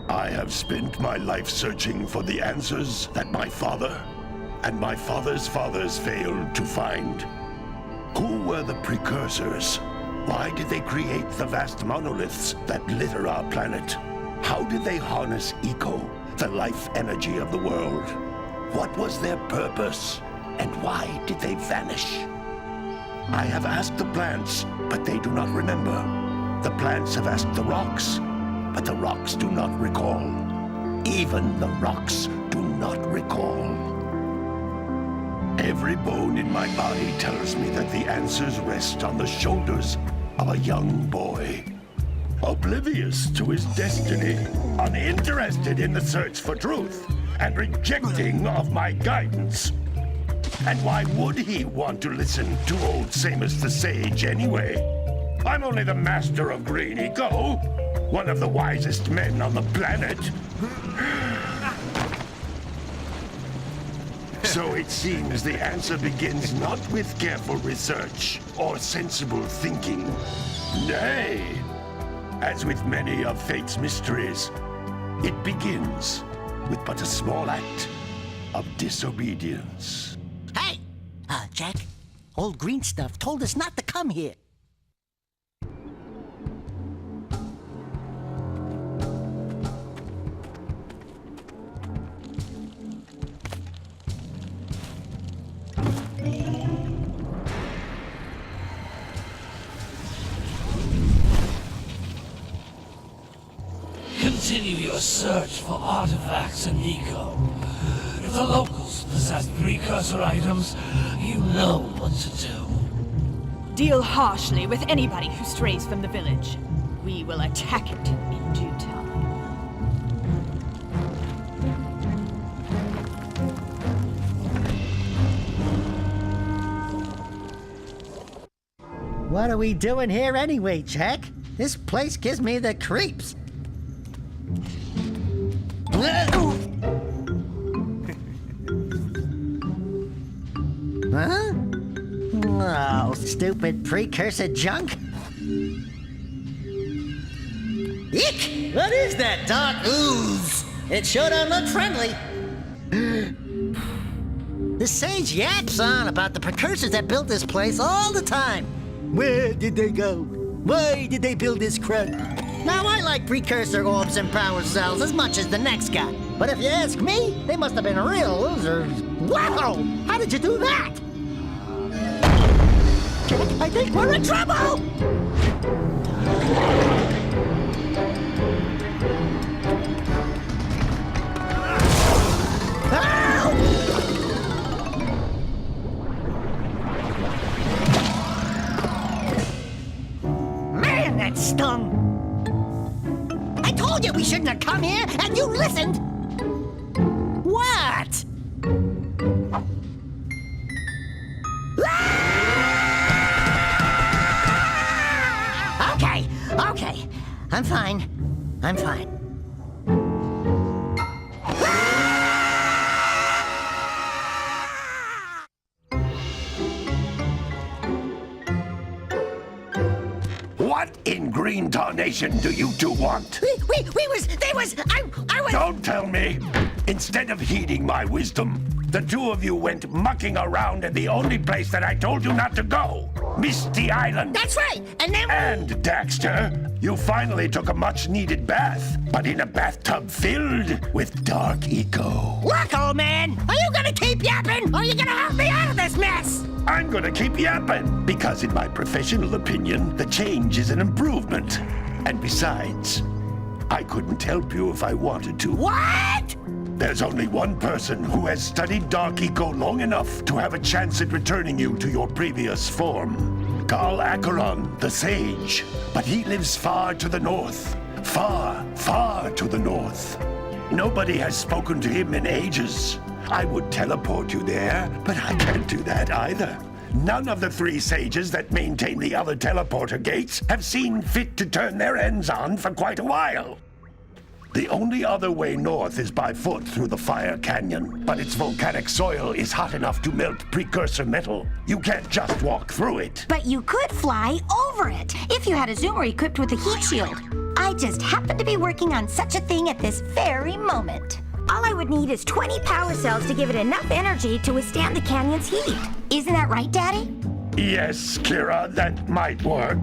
I have spent my life searching for the answers that my father and my father's fathers failed to find. Who were the Precursors? Why did they create the vast monoliths that litter our planet? How did they harness eco, the life energy of the world? What was their purpose? And why did they vanish? I have asked the plants, but they do not remember. The plants have asked the rocks, but the rocks do not recall. Even the rocks do not recall. Every bone in my body tells me that the answers rest on the shoulders of a young boy. Oblivious to his destiny, uninterested in the search for truth, and rejecting of my guidance. And why would he want to listen to old Samus the Sage anyway? I'm only the master of green eco, one of the wisest men on the planet. So it seems the answer begins not with careful research or sensible thinking. Nay, as with many of fate's mysteries, it begins with but a small act of disobedience. Hey! Jak, old green stuff told us not to come here. Continue your search for artifacts and eco. If the locals possess precursor items, you know what to do. Deal harshly with anybody who strays from the village. We will attack it in due time. What are we doing here anyway, Jak? This place gives me the creeps. Huh? Oh, stupid precursor junk. Eek! What is that dark ooze? It sure don't look friendly. The sage yaps on about the precursors that built this place all the time. Where did they go? Why did they build this crud? Now, I like precursor orbs and power cells as much as the next guy. But if you ask me, they must have been real losers. Wow! How did you do that? Jak, I think we're in trouble! Man, that stung! I told you we shouldn't have come here, and you listened! What? Okay. I'm fine. What in green tarnation do you two want? I was... Don't tell me! Instead of heeding my wisdom, the two of you went mucking around in the only place that I told you not to go, Misty Island. That's right, and then... And, Daxter, you finally took a much-needed bath, but in a bathtub filled with dark eco. Look, old man, are you gonna keep yapping, or are you gonna help me out of this mess? I'm gonna keep yapping, because in my professional opinion, the change is an improvement. And besides, I couldn't help you if I wanted to. What? There's only one person who has studied Dark Eco long enough to have a chance at returning you to your previous form. Carl Acheron, the Sage. But he lives far to the north. Far, far to the north. Nobody has spoken to him in ages. I would teleport you there, but I can't do that either. None of the three sages that maintain the other teleporter gates have seen fit to turn their ends on for quite a while. The only other way north is by foot through the Fire Canyon, but its volcanic soil is hot enough to melt precursor metal. You can't just walk through it. But you could fly over it, if you had a zoomer equipped with a heat shield. I just happen to be working on such a thing at this very moment. All I would need is 20 power cells to give it enough energy to withstand the canyon's heat. Isn't that right, Daddy? Yes, Kira, that might work.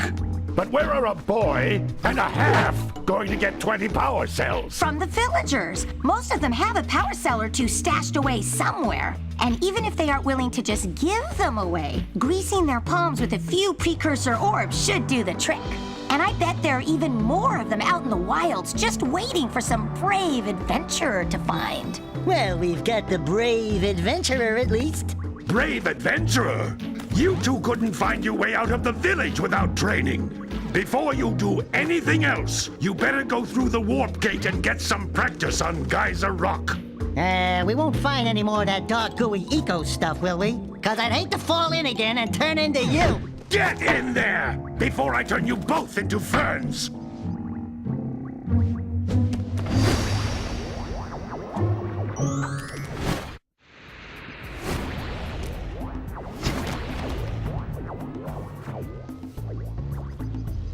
But where are a boy and a half going to get 20 power cells? From the villagers. Most of them have a power cell or two stashed away somewhere. And even if they aren't willing to just give them away, greasing their palms with a few precursor orbs should do the trick. And I bet there are even more of them out in the wilds just waiting for some brave adventurer to find. Well, we've got the brave adventurer at least. Brave adventurer! You two couldn't find your way out of the village without training. Before you do anything else, you better go through the warp gate and get some practice on Geyser Rock. We won't find any more of that dog-gooey eco stuff, will we? 'Cause I'd hate to fall in again and turn into you. Get in there before I turn you both into ferns.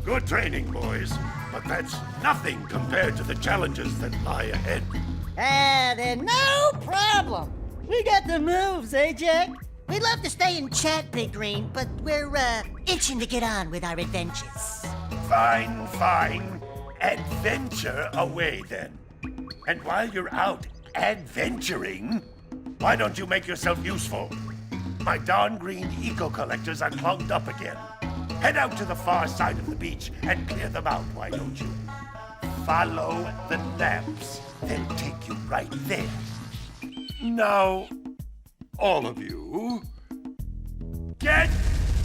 Good training, boys, but that's nothing compared to the challenges that lie ahead. Then no problem. We got the moves, eh, Jack? We'd love to stay and chat, Big Green, but we're, itching to get on with our adventures. Fine, fine. Adventure away, then. And while you're out adventuring, why don't you make yourself useful? My darn green eco-collectors are clogged up again. Head out to the far side of the beach and clear them out, why don't you? Follow the lamps. They'll take you right there. Now, all of you, get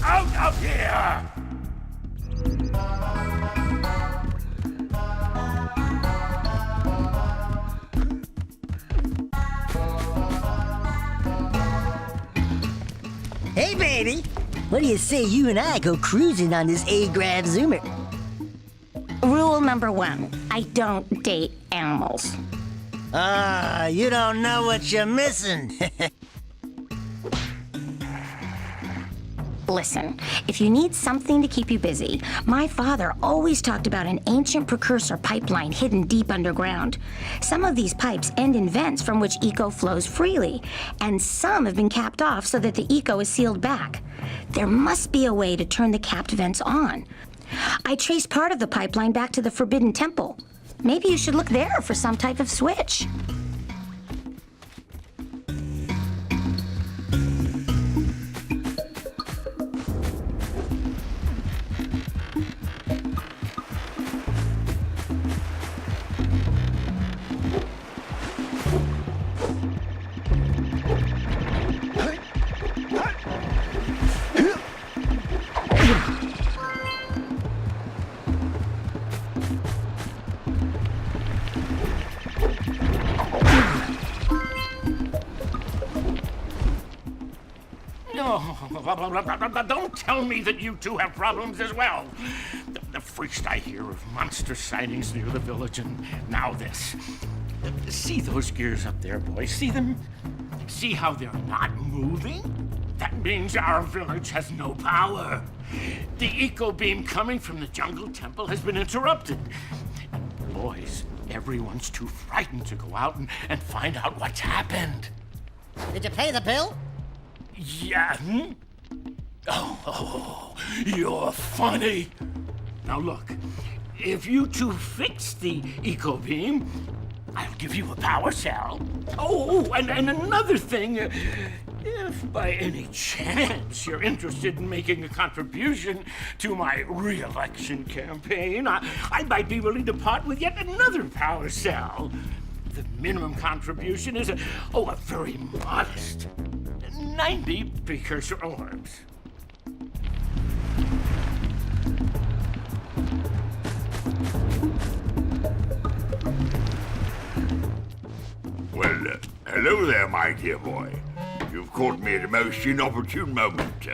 out of here! Hey, baby. What do you say you and I go cruising on this A-Grav Zoomer? Rule number 1, I don't date animals. You don't know what you're missing. Listen, if you need something to keep you busy, my father always talked about an ancient precursor pipeline hidden deep underground. Some of these pipes end in vents from which eco flows freely, and some have been capped off so that the eco is sealed back. There must be a way to turn the capped vents on. I traced part of the pipeline back to the Forbidden Temple. Maybe you should look there for some type of switch. Don't tell me that you two have problems as well. The first I hear of monster sightings near the village, and now this. See those gears up there, boys? See them? See how they're not moving? That means our village has no power. The eco beam coming from the jungle temple has been interrupted. And boys, everyone's too frightened to go out and find out what's happened. Did you pay the bill? Yeah. Oh, you're funny. Now look, if you two fix the eco beam, I'll give you a power cell. Oh, and another thing, if by any chance you're interested in making a contribution to my re-election campaign, I might be willing to part with yet another power cell. The minimum contribution is a very modest 90 precursor orbs. Well, hello there, my dear boy. You've caught me at a most inopportune moment.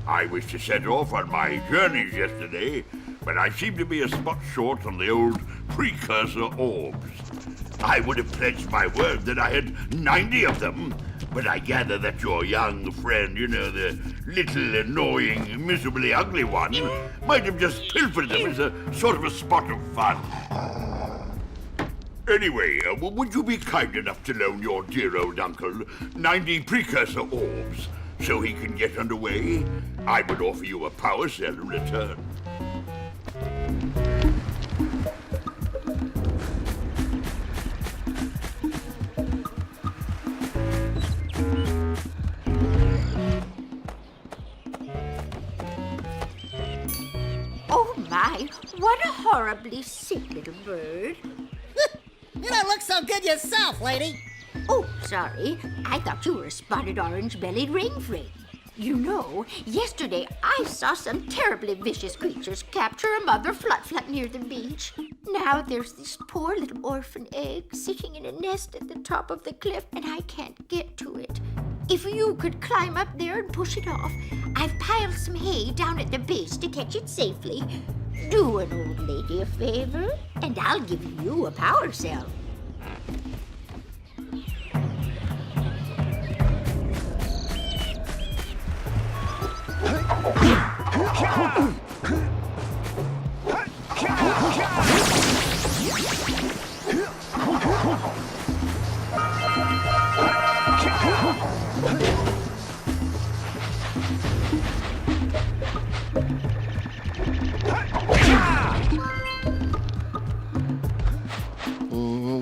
I was to set off on my journeys yesterday, but I seem to be a spot short on the old precursor orbs. I would have pledged my word that I had 90 of them. But I gather that your young friend, you know, the little annoying, miserably ugly one, might have just pilfered them as a sort of a spot of fun. Anyway, would you be kind enough to loan your dear old uncle 90 Precursor orbs so he can get underway? I would offer you a power cell in return. Oh my, what a horribly sick little bird. You don't look so good yourself, lady. Oh, sorry. I thought you were a spotted orange-bellied rainframe. You know, yesterday I saw some terribly vicious creatures capture a mother flut-flut near the beach. Now there's this poor little orphan egg sitting in a nest at the top of the cliff, and I can't get to it. If you could climb up there and push it off, I've piled some hay down at the base to catch it safely. Do an old lady a favor, and I'll give you a power cell.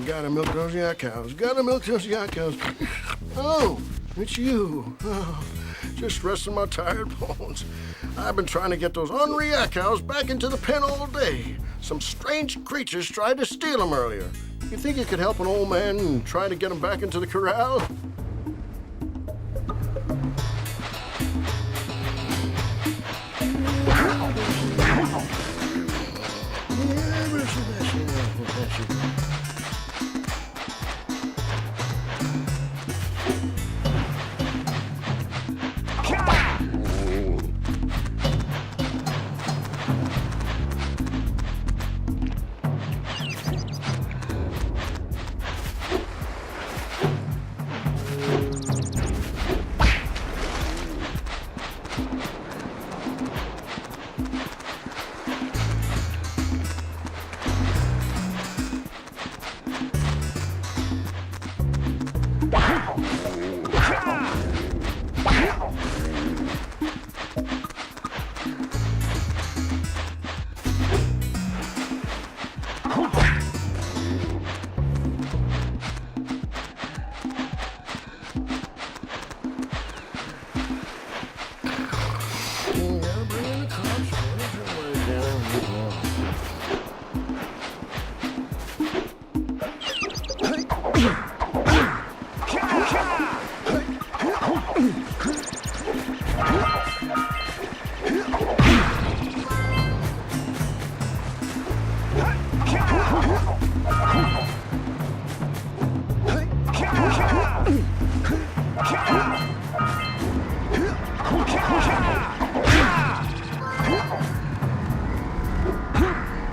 Gotta milk those yak cows. Gotta milk those yak cows. Oh, it's you. Oh, just resting my tired bones. I've been trying to get those ornery yak cows back into the pen all day. Some strange creatures tried to steal them earlier. You think you could help an old man and try to get them back into the corral?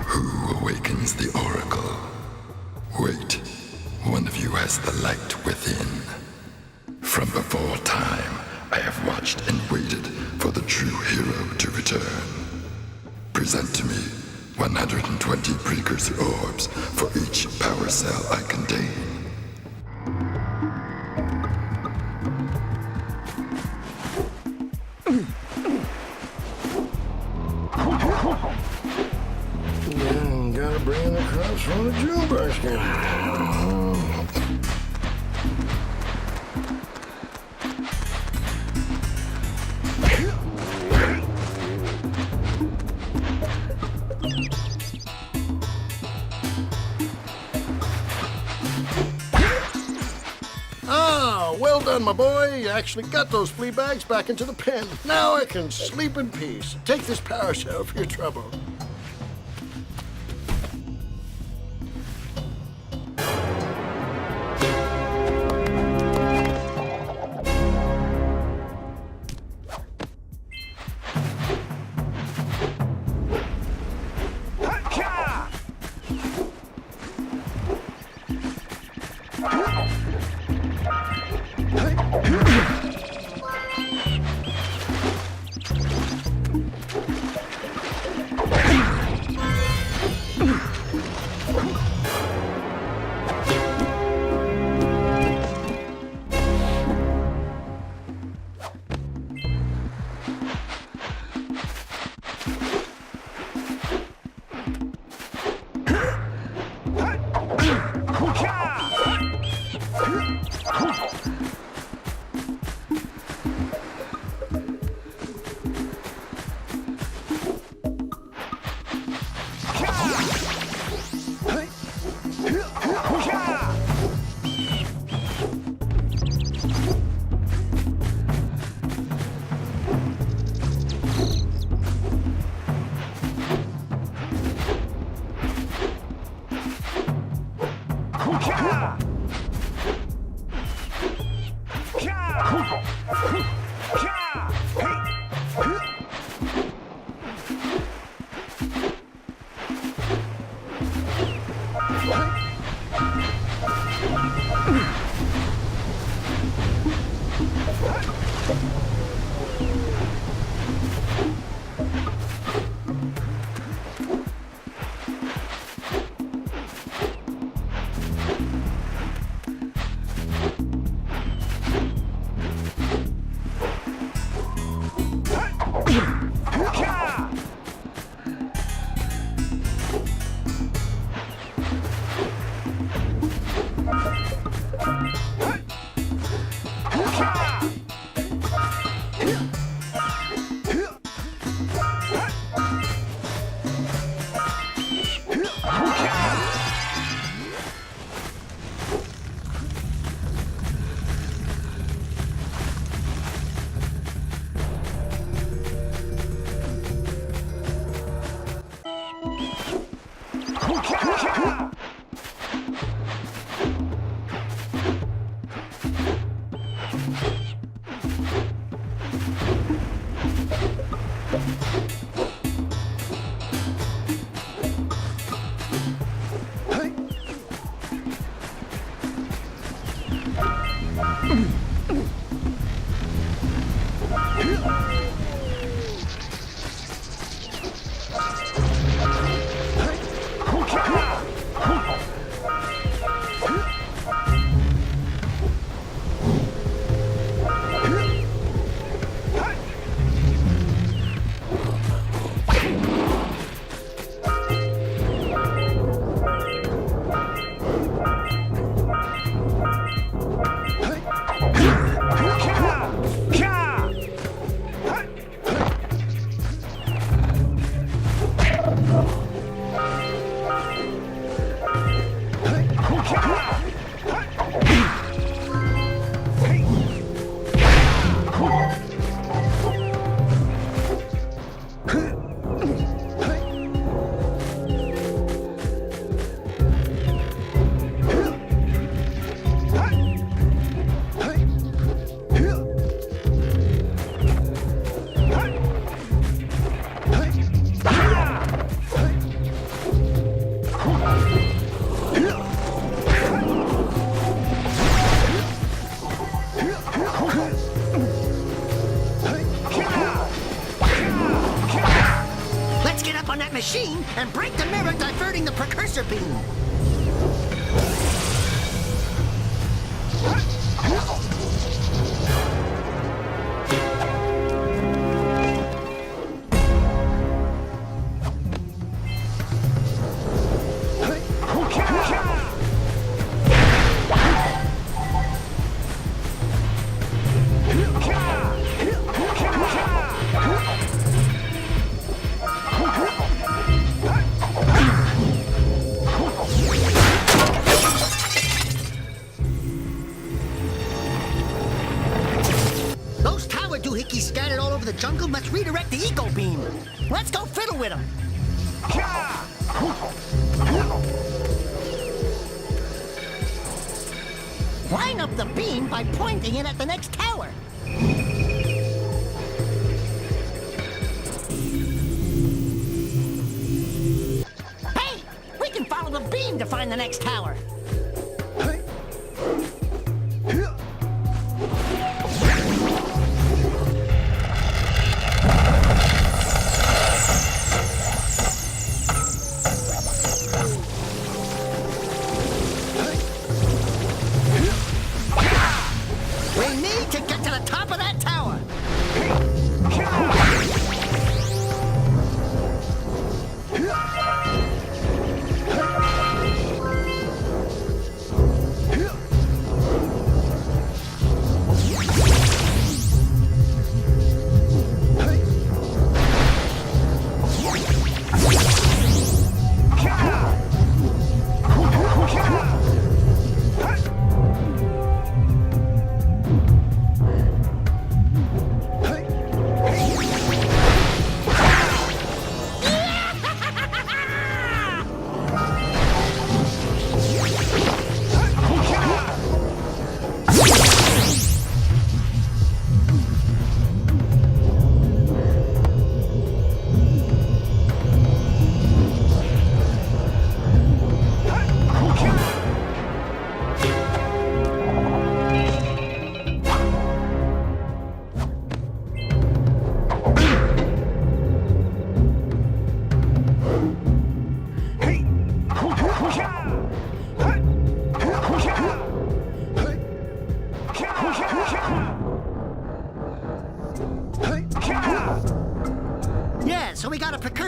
Who awakens the oracle? Wait, one of you has the light within. From before time, I have watched and waited for the true hero to return. Present to me 120 Precursor orbs for each power cell I contain. Gotta bring in the crops from the June basket. Ah, well done, my boy. You actually got those flea bags back into the pen. Now I can sleep in peace. Take this power cell for your trouble. Machine and break the mirror diverting the Precursor beam. Doohickeys scattered all over the jungle must redirect the eco beam. Let's go fiddle with them. Line up the beam by pointing it at the next tower. Hey, we can follow the beam to find the next tower.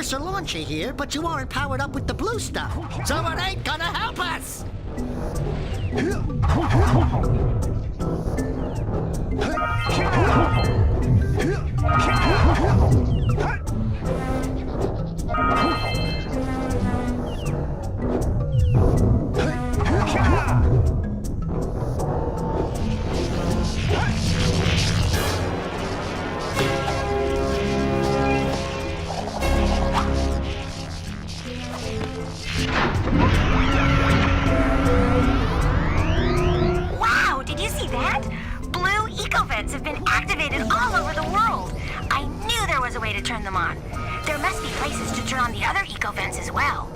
precursor launcher here, but you aren't powered up with the blue stuff, so it ain't gonna help us! Wow, did you see that? Blue eco-vents have been activated all over the world. I knew there was a way to turn them on. There must be places to turn on the other eco-vents as well.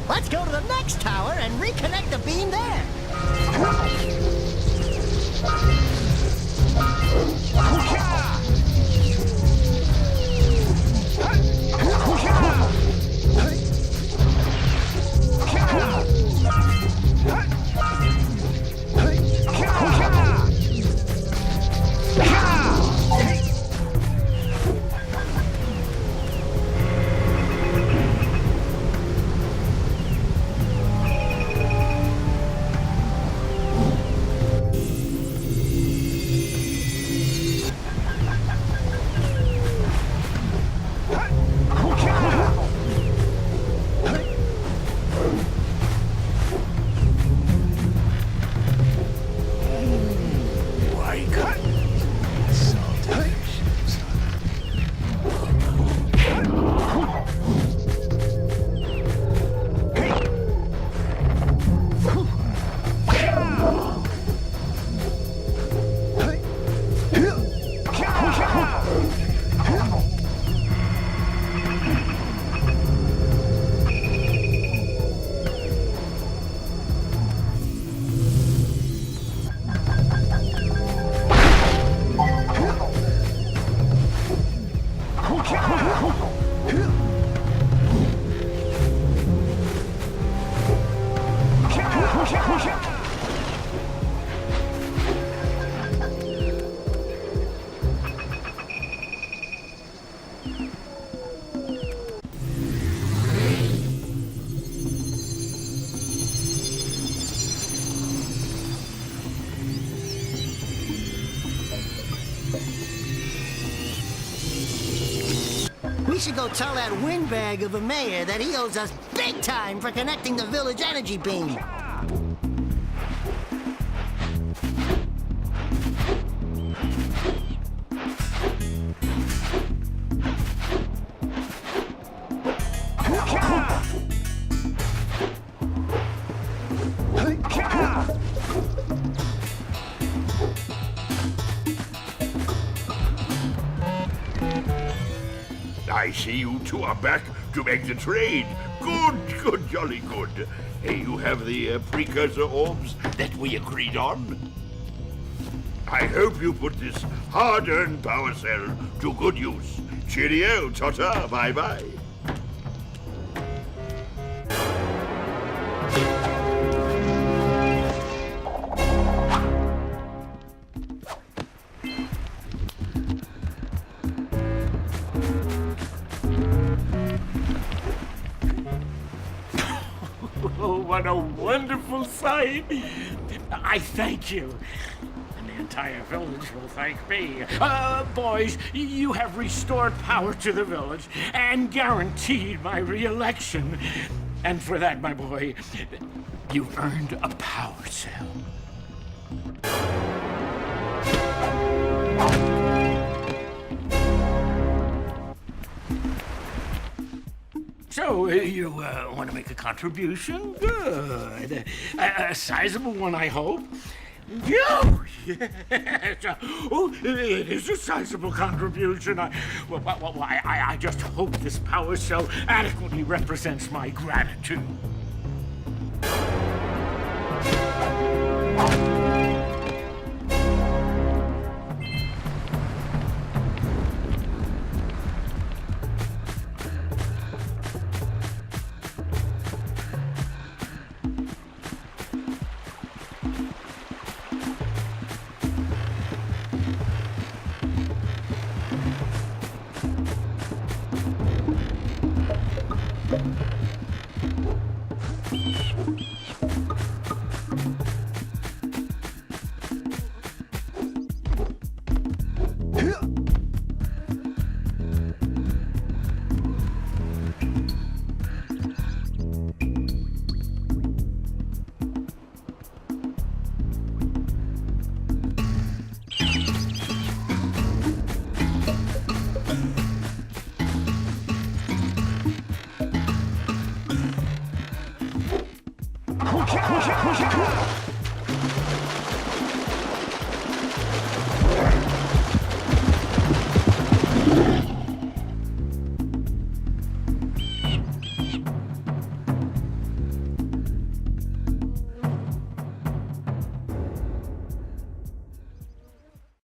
Let's go to the next tower and reconnect the beam there. should go tell that windbag of a mayor that he owes us big time for connecting the village energy beam. I see you two are back to make the trade. Good, jolly good. Hey, you have the precursor orbs that we agreed on? I hope you put this hard-earned power cell to good use. Cheerio, ta-ta, bye-bye. Oh, what a wonderful sight! I thank you. And the entire village will thank me. Boys, you have restored power to the village and guaranteed my re-election. And for that, my boy, you've earned a power cell. So, you want to make a contribution? Good. A sizable one, I hope. Oh, yes. Oh, it is a sizable contribution. I just hope this power cell adequately represents my gratitude. Push it!